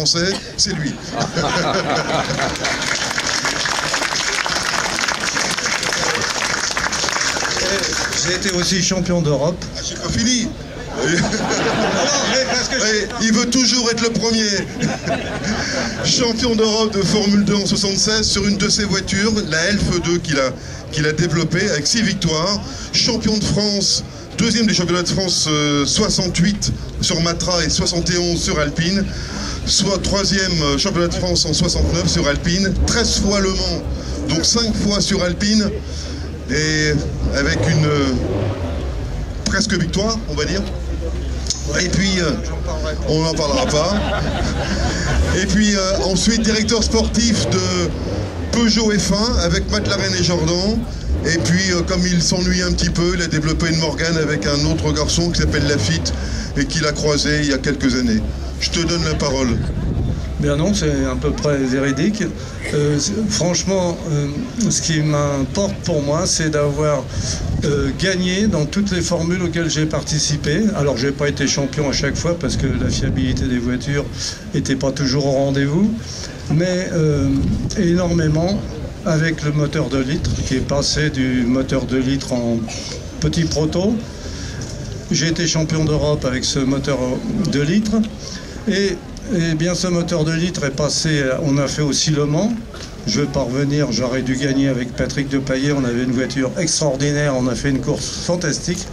français, c'est lui. J'ai été aussi champion d'Europe. Ah, j'ai pas fini. Il veut toujours être le premier. Champion d'Europe de Formule 2 en 76 sur une de ses voitures, la Elf 2 qu'il a développée avec 6 victoires. Champion de France, deuxième des championnats de France 68 sur Matra et 71 sur Alpine. Soit troisième championnat de France en 69 sur Alpine. 13 fois Le Mans, donc 5 fois sur Alpine. Et avec une presque victoire, on va dire. Et puis, on n'en parlera pas. Et puis ensuite, directeur sportif de Peugeot F1 avec McLaren et Jordan. Et puis, comme il s'ennuie un petit peu, il a développé une Morgane avec un autre garçon qui s'appelle Lafitte et qu'il a croisé il y a quelques années. Je te donne la parole. Bien non, c'est à peu près véridique. Franchement, ce qui m'importe pour moi, c'est d'avoir gagné dans toutes les formules auxquelles j'ai participé. Alors, j'ai pas été champion à chaque fois parce que la fiabilité des voitures n'était pas toujours au rendez-vous, mais énormément avec le moteur 2 litres qui est passé du moteur 2 litres en petit proto. J'ai été champion d'Europe avec ce moteur 2 litres et bien ce moteur 2 litres est passé, on a fait aussi Le Mans. Je vais pas revenir, j'aurais dû gagner avec Patrick Depailler, on avait une voiture extraordinaire, on a fait une course fantastique.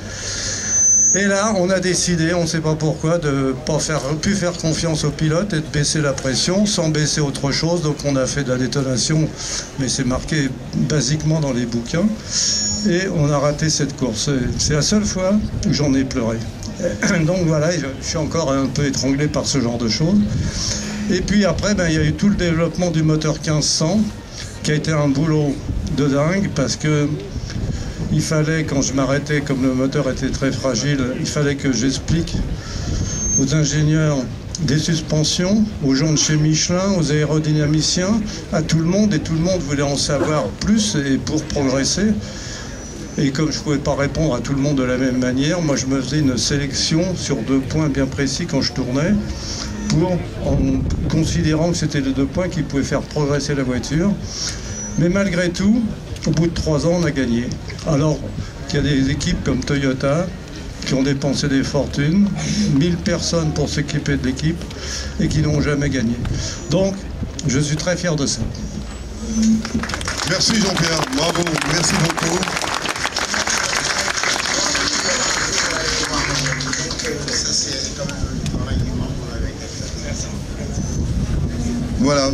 Et là, on a décidé, on ne sait pas pourquoi, de ne pas plus faire confiance aux pilotes et de baisser la pression sans baisser autre chose. Donc on a fait de la détonation, mais c'est marqué basiquement dans les bouquins. Et on a raté cette course. C'est la seule fois où j'en ai pleuré. Donc voilà, je suis encore un peu étranglé par ce genre de choses. Et puis après, il y a eu tout le développement du moteur 1500, qui a été un boulot de dingue, parce que il fallait, quand je m'arrêtais, comme le moteur était très fragile, il fallait que j'explique aux ingénieurs des suspensions, aux gens de chez Michelin, aux aérodynamiciens, à tout le monde, et tout le monde voulait en savoir plus et pour progresser. Et comme je ne pouvais pas répondre à tout le monde de la même manière, moi je me faisais une sélection sur 2 points bien précis quand je tournais, en considérant que c'était les 2 points qui pouvaient faire progresser la voiture. Mais malgré tout, au bout de 3 ans, on a gagné. Alors qu'il y a des équipes comme Toyota qui ont dépensé des fortunes, 1000 personnes pour s'équiper de l'équipe et qui n'ont jamais gagné. Donc, je suis très fier de ça. Merci Jean-Pierre, bravo, merci beaucoup. Voilà.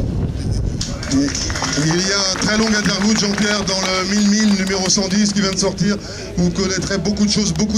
Il y a un très long interview de Jean-Pierre dans le 1000 numéro 110 qui vient de sortir. Vous connaîtrez beaucoup de choses, beaucoup